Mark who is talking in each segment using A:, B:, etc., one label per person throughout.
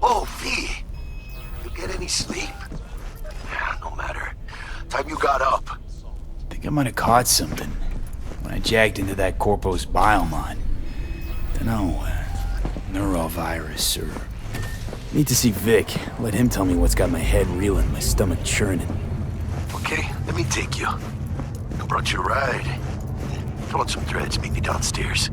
A: Oh, V! You get any sleep? No matter. Time you got up.
B: Think I might have caught something when I jacked into that Corpo's biomon. Dunno, neurovirus or... Need to see Vic. Let him tell me what's got my head reeling, my stomach churning.
A: Okay, let me take you. I brought you a ride. Throw on some threads, meet me downstairs.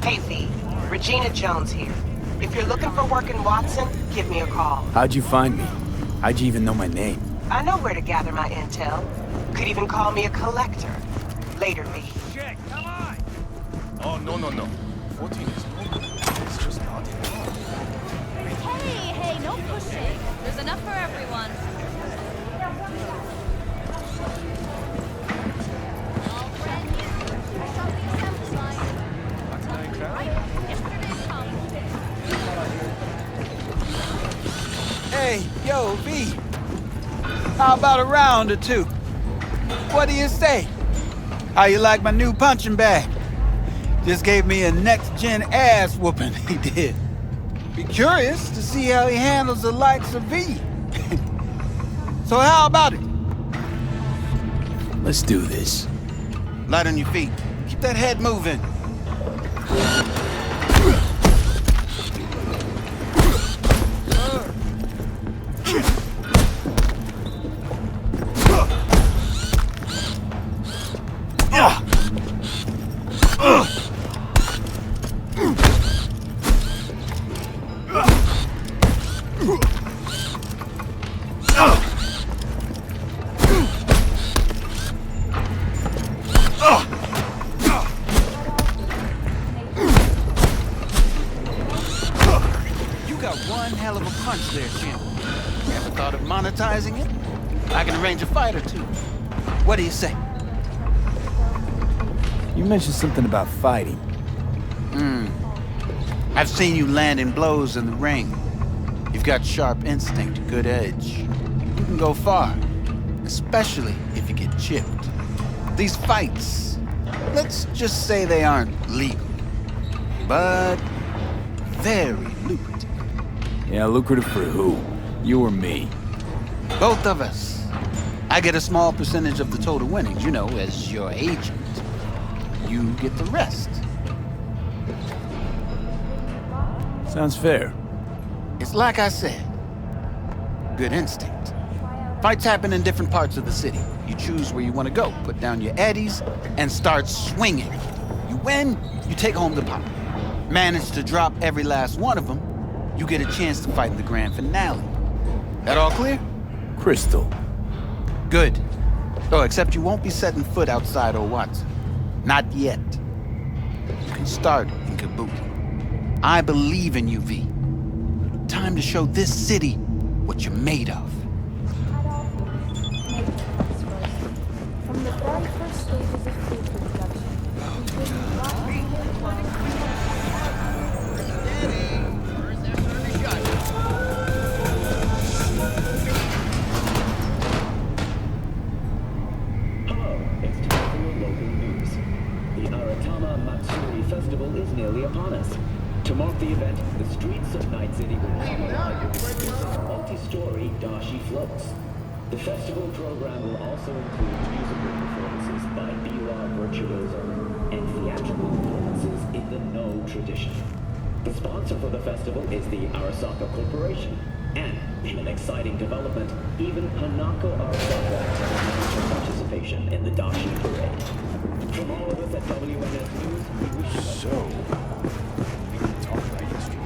C: Hey V, Regina Jones here. If you're looking for work in Watson, give me a call.
B: How'd you find me? How'd you even know my name?
C: I know where to gather my intel. Could even call me a collector. Later, V.
D: Shit, come on! Oh, no. 14 is no. It's just not enough.
E: Hey, no pushing. There's enough for everyone.
F: Hey, yo, V. How about a round or two? What do you say? How you like my new punching bag? Just gave me a next-gen ass whooping, he did. Be curious to see how he handles the likes of V. So how about it?
B: Let's do this.
F: Light on your feet. Keep that head moving. One hell of a punch there, Jim. Ever thought of monetizing it? I can arrange a fight or two. What do you say?
B: You mentioned something about fighting.
F: I've seen you landing blows in the ring. You've got sharp instinct, good edge. You can go far, especially if you get chipped. These fights, let's just say they aren't legal, but very lucrative.
B: Yeah, lucrative for who? You or me?
F: Both of us. I get a small percentage of the total winnings, you know, as your agent. You get the rest.
B: Sounds fair.
F: It's like I said. Good instinct. Fights happen in different parts of the city. You choose where you want to go, put down your eddies, and start swinging. You win, you take home the pot. Manage to drop every last one of them, you get a chance to fight in the grand finale. That all clear?
B: Crystal.
F: Good. Oh, except you won't be setting foot outside old Watson. Not yet. You can start in Kabuki. I believe in you, V. Time to show this city what you're made of.
G: From the very first stages of food production,
H: Festival is nearly upon us. To mark the event, the streets of Night City will come alive with multi-story Dashi floats. The festival program will also include musical performances by biwa virtuoso and theatrical performances in the No tradition. The sponsor for the festival is the Arasaka Corporation, and in an exciting development, even Hanako Arasaka has participation in the Dashi parade. From all of us at WNS News, we wish you
D: So, we can talk about yesterday.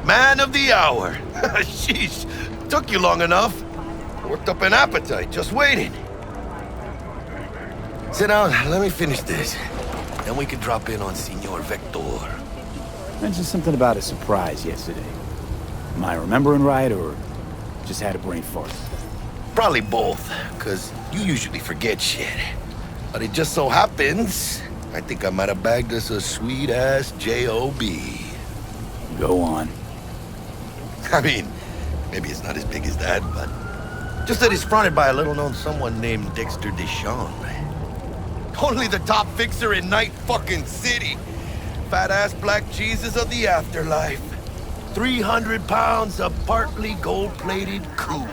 A: Man of the hour. Sheesh, took you long enough. Worked up an appetite, just waiting. Sit down, let me finish this. Then we can drop in on Senor Vector.
B: Mentioned something about a surprise yesterday. Am I remembering right, or just had a brain fart?
A: Probably both, because you usually forget shit. But it just so happens, I think I might have bagged us a sweet-ass J.O.B.
B: Go on.
A: I mean, maybe it's not as big as that, but just that it's fronted by a little-known someone named Dexter Deshawn. Only the top fixer in Night fucking City. Fat-ass black Jesus of the afterlife. 300 pounds of partly gold-plated coup.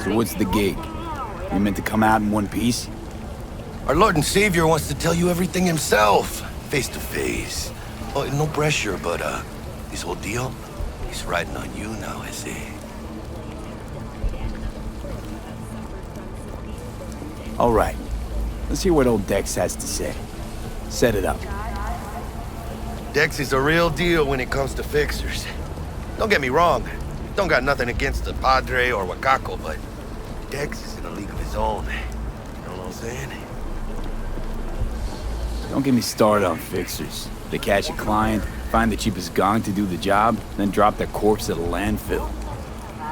B: So what's the gig? You meant to come out in one piece?
A: Our Lord and Savior wants to tell you everything himself, face to face. Oh, no pressure, but this whole deal, he's riding on you now, I say.
B: All right. Let's hear what old Dex has to say. Set it up.
A: Dex is a real deal when it comes to fixers. Don't get me wrong. Don't got nothing against the Padre or Wakako, but Dex is in a league of his own. You know what I'm saying?
B: Don't get me started on fixers. They catch a client, find the cheapest gong to do the job, then drop their corpse at a landfill.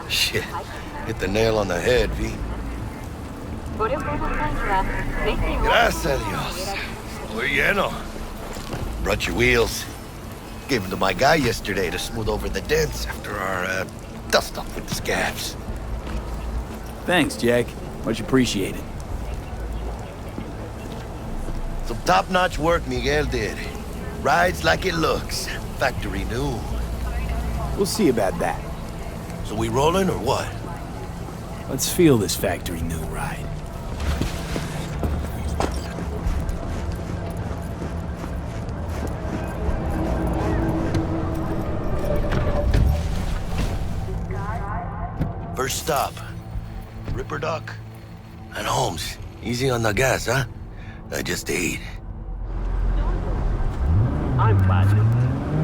A: Shit. Hit the nail on the head, V. Gracias, Dios. Muy lleno. Brought your wheels. Gave them to my guy yesterday to smooth over the dents after our, dust-up with the scabs.
B: Thanks, Jack. Much appreciated.
A: Some top-notch work Miguel did. Rides like it looks. Factory new.
B: We'll see about that.
A: So we rolling or what?
B: Let's feel this factory new ride.
A: First stop, Ripperdoc and Holmes. Easy on the gas, huh? I just ate. I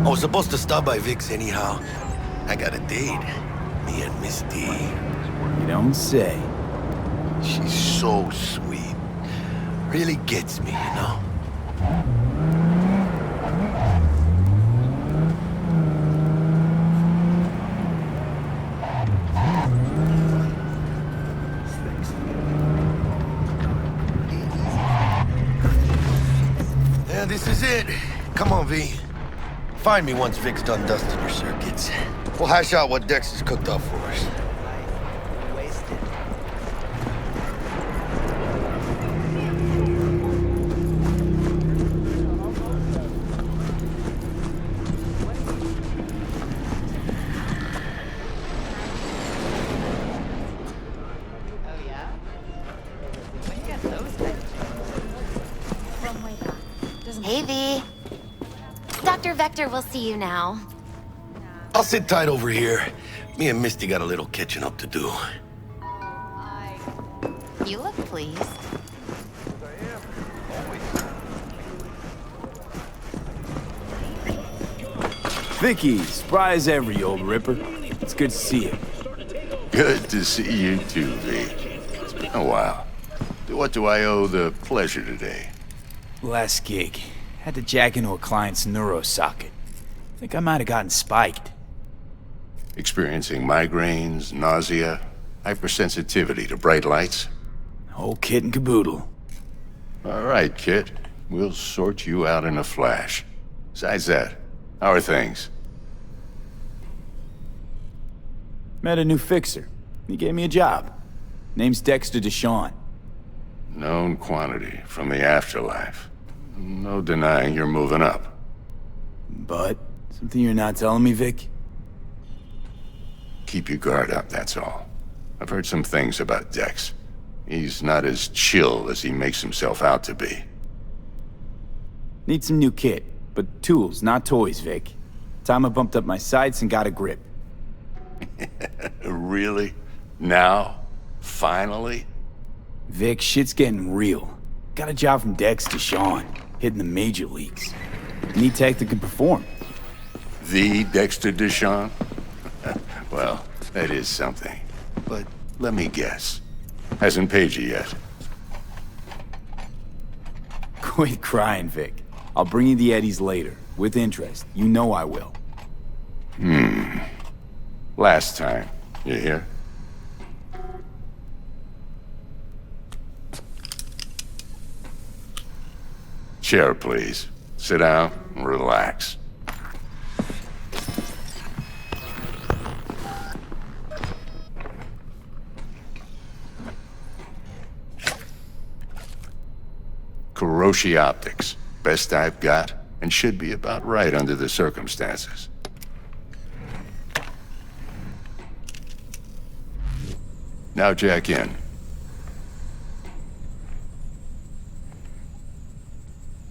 A: was supposed to stop by Vic's anyhow. I got a date. Me and Misty.
B: You don't say.
A: She's so sweet. Really gets me, you know? Yeah, this is it. Come on, V. Find me once Vic's done dusting your circuits. We'll hash out what Dex has cooked up for us.
I: Hey, V. Dr. Vector will see you now.
A: I'll sit tight over here. Me and Misty got a little catching up to do.
I: You look pleased.
B: Vicky, surprise every old Ripper. It's good to see you.
J: Good to see you too, V. It's been a while. What do I owe the pleasure today?
B: Last gig. Had to jack into a client's neuro socket. Think I might have gotten spiked.
J: Experiencing migraines, nausea, hypersensitivity to bright lights?
B: Whole kit and caboodle.
J: All right, kid. We'll sort you out in a flash. Besides that, how are things?
B: Met a new fixer. He gave me a job. Name's Dexter Deshawn.
J: Known quantity from the afterlife. No denying you're moving up.
B: But, something you're not telling me, Vic?
J: Keep your guard up, that's all. I've heard some things about Dex. He's not as chill as he makes himself out to be.
B: Need some new kit, but tools, not toys, Vic. Time I bumped up my sights and got a grip.
J: Really? Now? Finally?
B: Vic, shit's getting real. Got a job from Dex Deshawn, hitting the major leagues. Need tech that can perform.
J: The Dexter Deshawn? Well, that is something. But let me guess. Hasn't paid you yet.
B: Quit crying, Vic. I'll bring you the Eddies later, with interest. You know I will.
J: Last time. You hear? Chair, please. Sit down and relax. Kuroshi Optics. Best I've got, and should be about right under the circumstances. Now jack in.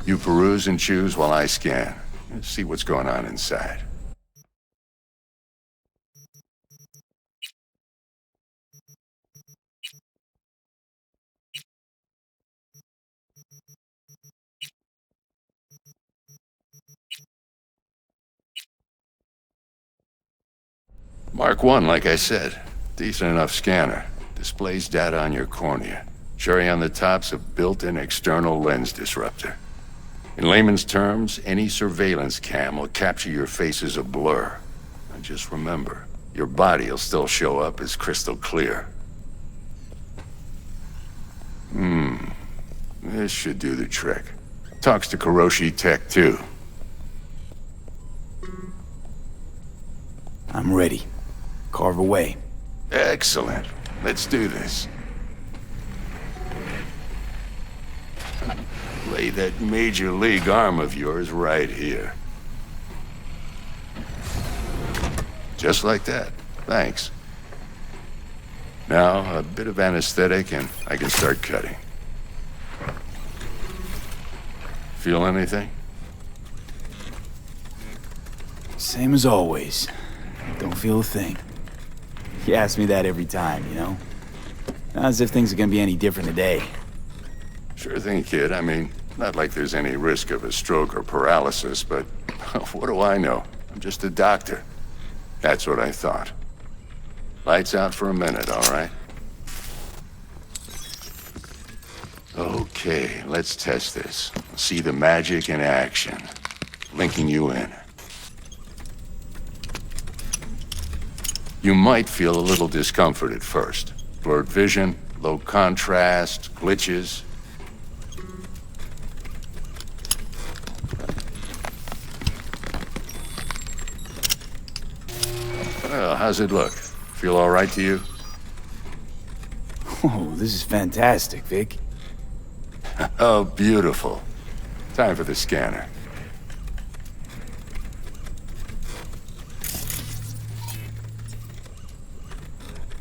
J: You peruse and choose while I scan. Let's see what's going on inside. Mark 1, like I said. Decent enough scanner. Displays data on your cornea. Cherry on the top's a built-in external lens disruptor. In layman's terms, any surveillance cam will capture your face as a blur. And just remember, your body will still show up as crystal clear. This should do the trick. Talks to Kuroshi Tech, too.
B: I'm ready. Carve away.
J: Excellent. Let's do this. Lay that major league arm of yours right here. Just like that. Thanks. Now, a bit of anesthetic and I can start cutting. Feel anything?
B: Same as always. Don't feel a thing. You ask me that every time, you know? Not as if things are gonna be any different today.
J: Sure thing, kid. I mean, not like there's any risk of a stroke or paralysis, but what do I know? I'm just a doctor. That's what I thought. Lights out for a minute, all right? Okay, let's test this. See the magic in action. Linking you in. You might feel a little discomfort at first. Blurred vision, low contrast, glitches. Well, how's it look? Feel all right to you?
B: Oh, this is fantastic, Vic.
J: Oh, beautiful. Time for the scanner.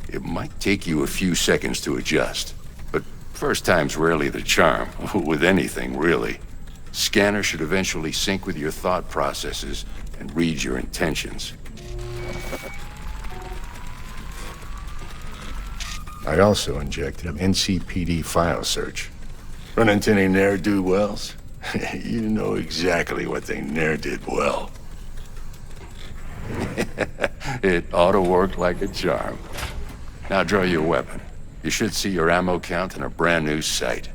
J: It might take you a few seconds to adjust, but first time's rarely the charm, with anything, really. Scanner should eventually sync with your thought processes and read your intentions. I also injected an NCPD file search. Run into any ne'er-do-wells? You know exactly what they ne'er-did well. It ought to work like a charm. Now draw your weapon. You should see your ammo count in a brand new sight.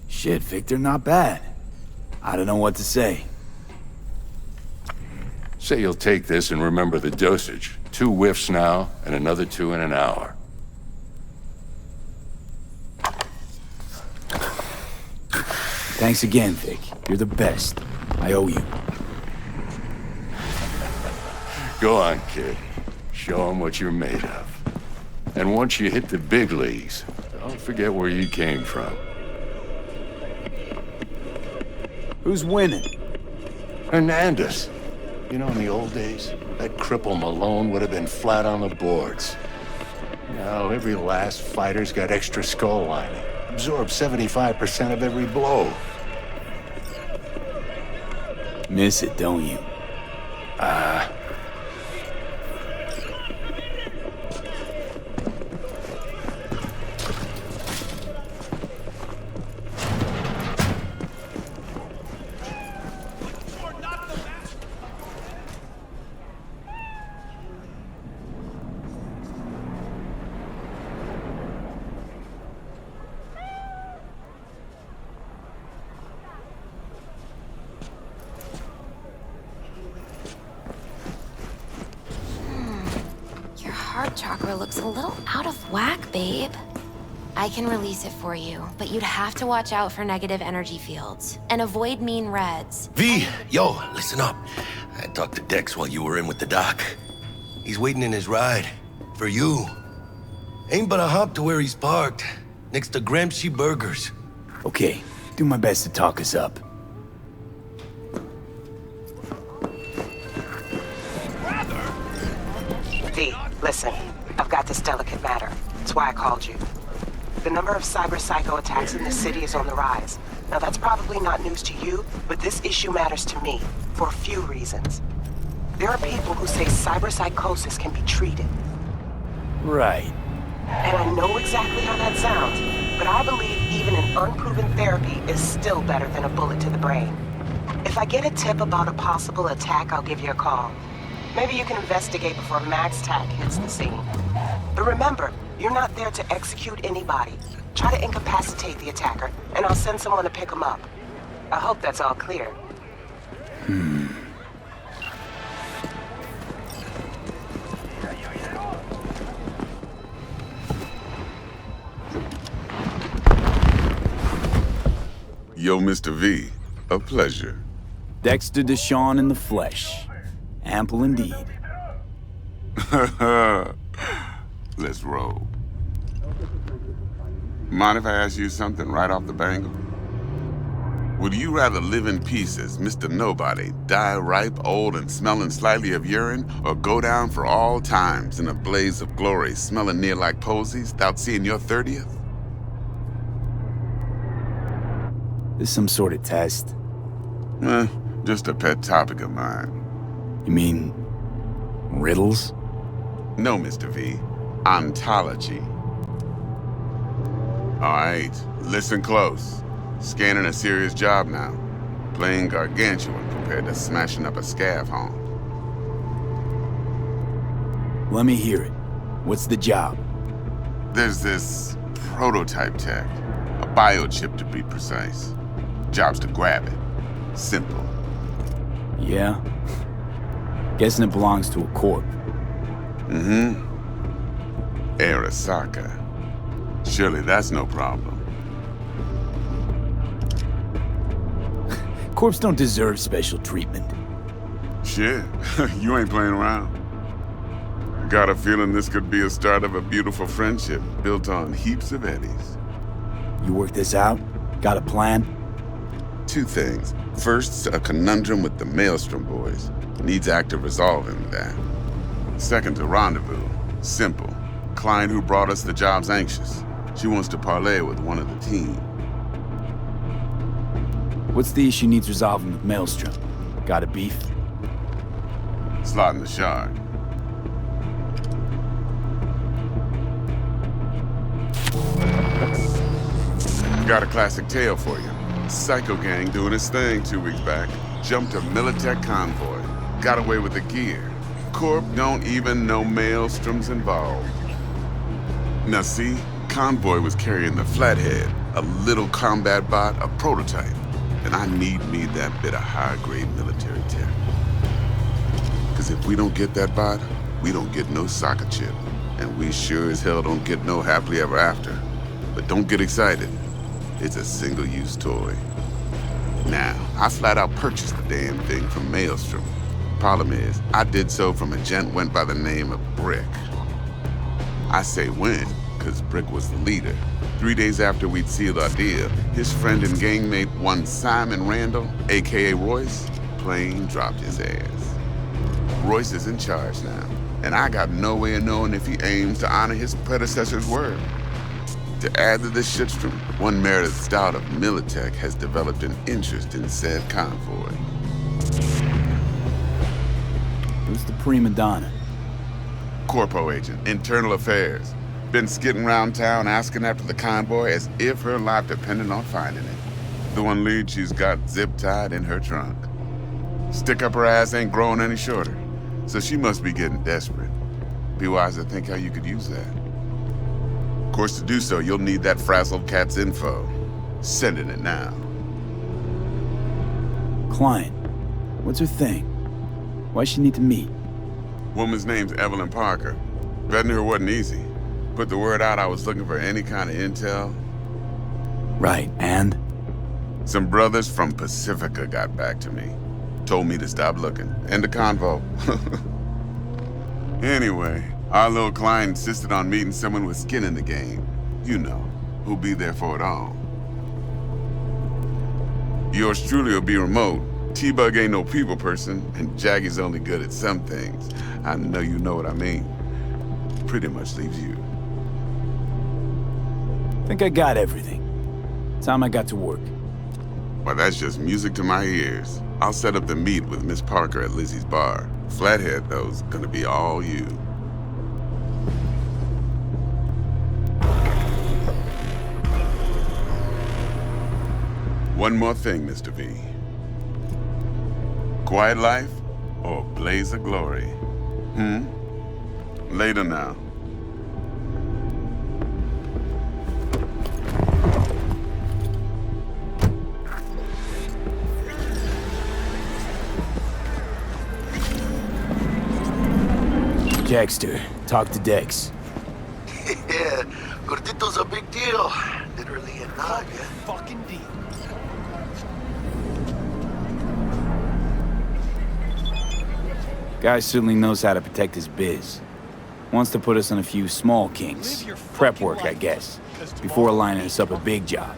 B: Shit, Victor, not bad. I don't know what to say.
J: Say you'll take this and remember the dosage. 2 whiffs now, and another 2 in an hour.
B: Thanks again, Vic. You're the best. I owe you.
J: Go on, kid. Show 'em what you're made of. And once you hit the big leagues, don't forget where you came from.
B: Who's winning?
J: Hernandez. You know, in the old days, that cripple Malone would have been flat on the boards. Now, every last fighter's got extra skull lining. Absorbs 75% of every blow.
B: Miss it, don't you?
I: heart chakra looks a little out of whack, babe. I can release it for you, but you'd have to watch out for negative energy fields and avoid mean reds.
A: V, yo, listen up. I talked to Dex while you were in with the doc. He's waiting in his ride. For you. Ain't but a hop to where he's parked. Next to Gramsci Burgers.
B: Okay, do my best to talk us up.
C: V, listen. I've got this delicate matter. That's why I called you. The number of cyber-psycho attacks in the city is on the rise. Now that's probably not news to you, but this issue matters to me, for a few reasons. There are people who say cyberpsychosis can be treated.
B: Right.
C: And I know exactly how that sounds, but I believe even an unproven therapy is still better than a bullet to the brain. If I get a tip about a possible attack, I'll give you a call. Maybe you can investigate before Max Tack hits the scene. But remember, you're not there to execute anybody. Try to incapacitate the attacker, and I'll send someone to pick him up. I hope that's all clear.
K: Yo, Mr. V, a pleasure.
B: Dexter Deshawn in the flesh. Ample indeed.
K: Let's roll. Mind if I ask you something right off the bangle? Would you rather live in peace as Mr. Nobody, die ripe, old, and smelling slightly of urine, or go down for all times in a blaze of glory, smelling near like posies, without seeing your 30th?
B: This some sort of test?
K: Just a pet topic of mine.
B: You mean... riddles?
K: No, Mr. V. Ontology. Alright, listen close. Scanning a serious job now. Playing gargantuan compared to smashing up a scav home.
B: Let me hear it. What's the job?
K: There's this prototype tech. A biochip to be precise. Job's to grab it. Simple.
B: Yeah? Guessing it belongs to a corp.
K: Arasaka. Surely that's no problem.
B: Corps don't deserve special treatment.
K: Shit, you ain't playing around. Got a feeling this could be a start of a beautiful friendship built on heaps of eddies.
B: You work this out? Got a plan?
K: Two things. First, a conundrum with the Maelstrom boys. Needs active resolving that. Second, a rendezvous. Simple. Client who brought us the job's anxious. She wants to parlay with one of the team.
B: What's the issue needs resolving with Maelstrom? Got a beef?
K: Slot in the shard. Got a classic tale for you. Psycho gang doing his thing 2 weeks back. Jumped a Militech convoy. Got away with the gear. Corp don't even know Maelstrom's involved. Now see, convoy was carrying the Flathead, a little combat bot, a prototype. And I need me that bit of high-grade military tech. Cause if we don't get that bot, we don't get no soccer chip. And we sure as hell don't get no happily ever after. But don't get excited. It's a single-use toy. Now, I flat out purchased the damn thing from Maelstrom. Problem is, I did so from a gent went by the name of Brick. I say when, cause Brick was the leader. 3 days after we'd sealed our deal, his friend and gangmate, one Simon Randall, aka Royce, plain dropped his ass. Royce is in charge now, and I got no way of knowing if he aims to honor his predecessor's word. To add to this shitstorm, one Meredith Stout of Militech has developed an interest in said convoy.
B: Who's the prima donna?
K: Corpo agent, internal affairs. Been skidding around town asking after the convoy as if her life depended on finding it. The one lead she's got zip-tied in her trunk. Stick up her ass ain't growing any shorter, so she must be getting desperate. Be wise to think how you could use that. Of course, to do so, you'll need that frazzled cat's info. Sending it now.
B: Client. What's her thing? Why she need to meet?
K: Woman's name's Evelyn Parker. Vetting her wasn't easy. Put the word out I was looking for any kind of intel.
B: Right, and?
K: Some brothers from Pacifica got back to me. Told me to stop looking. End the convo. Anyway, our little client insisted on meeting someone with skin in the game. You know, who'll be there for it all. Yours truly will be remote. T-Bug ain't no people person, and Jaggy's only good at some things. I know you know what I mean. Pretty much leaves you.
B: Think I got everything. Time I got to work.
K: Well, that's just music to my ears. I'll set up the meet with Miss Parker at Lizzie's bar. Flathead, though's gonna be all you. One more thing, Mr. V. Quiet life or blaze of glory? Later now.
B: Jackster, talk to Dex.
A: Yeah, Gordito's a big deal. Literally a nog.
D: Fucking deal.
B: Guy certainly knows how to protect his biz. Wants to put us on a few small kinks. Prep work, I guess. Before lining us up a big job.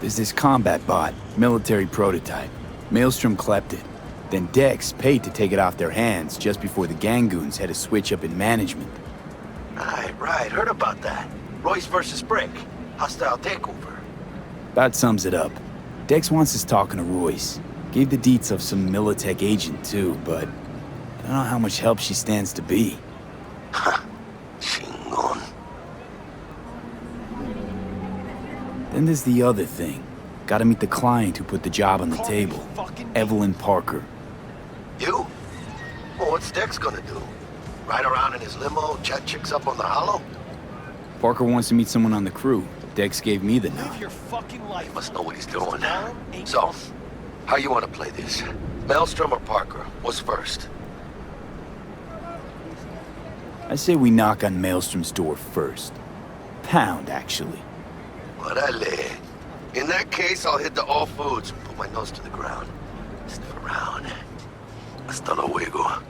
B: There's this combat bot, military prototype. Maelstrom clept it. Then Dex paid to take it off their hands just before the Gangoons had a switch up in management.
A: Right. Heard about that. Royce versus Brick. Hostile takeover.
B: About sums it up. Dex wants us talking to Royce. Gave the deets of some Militech agent too, but I don't know how much help she stands to be.
A: Chingon.
B: Then there's the other thing. Gotta meet the client who put the job on the table. Evelyn Parker.
A: You? Well, what's Dex gonna do? Ride around in his limo, chat chicks up on the hollow?
B: Parker wants to meet someone on the crew. Dex gave me the
D: Live
B: nod.
D: your fucking life.
A: He must know what he's doing. So, how you want to play this? Maelstrom or Parker? What's first?
B: I say we knock on Maelstrom's door first. Pound, actually.
A: Orale. In that case, I'll hit the all foods and put my nose to the ground. Sniff around. Hasta luego.